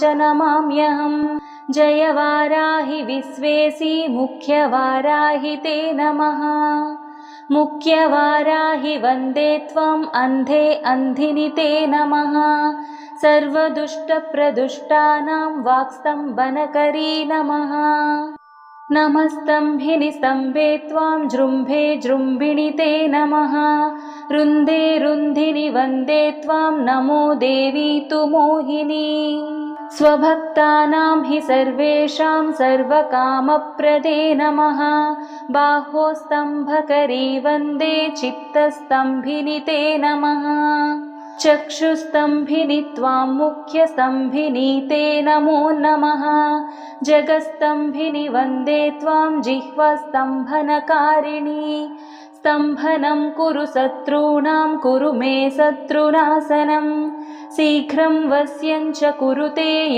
च नमाम्यहम्। जय वाराहि विश्वेसि मुख्यवाराहि ते नमः। मुख्यवाराहि वन्दे त्वम् अन्धे अन्धिनि ते नमः। सर्वदुष्टप्रदुष्टानां वाक्स्तम्भनकरी नमः। नमस्तम्भिनि स्तम्भे त्वां जृम्भे जृम्भिणि ते नमः। रुन्धे रुन्धिनि वन्दे त्वां नमो देवी तु मोहिनी। स्वभक्तानां हि सर्वेषां सर्वकामप्रदे नमः। बाहोस्तम्भकरी वन्दे चित्तस्तम्भिनि ते नमः। चक्षुस्तम्भिनि त्वां मुख्यस्तम्भिनि ते नमो नमः। जगस्तम्भिनि वन्दे त्वां जिह्वास्तम्भनकारिणि। स्तम्भनं कुरु शत्रूणां कुरु मे शत्रुनाशनं। शीघ्रं वश्यं च कुरुते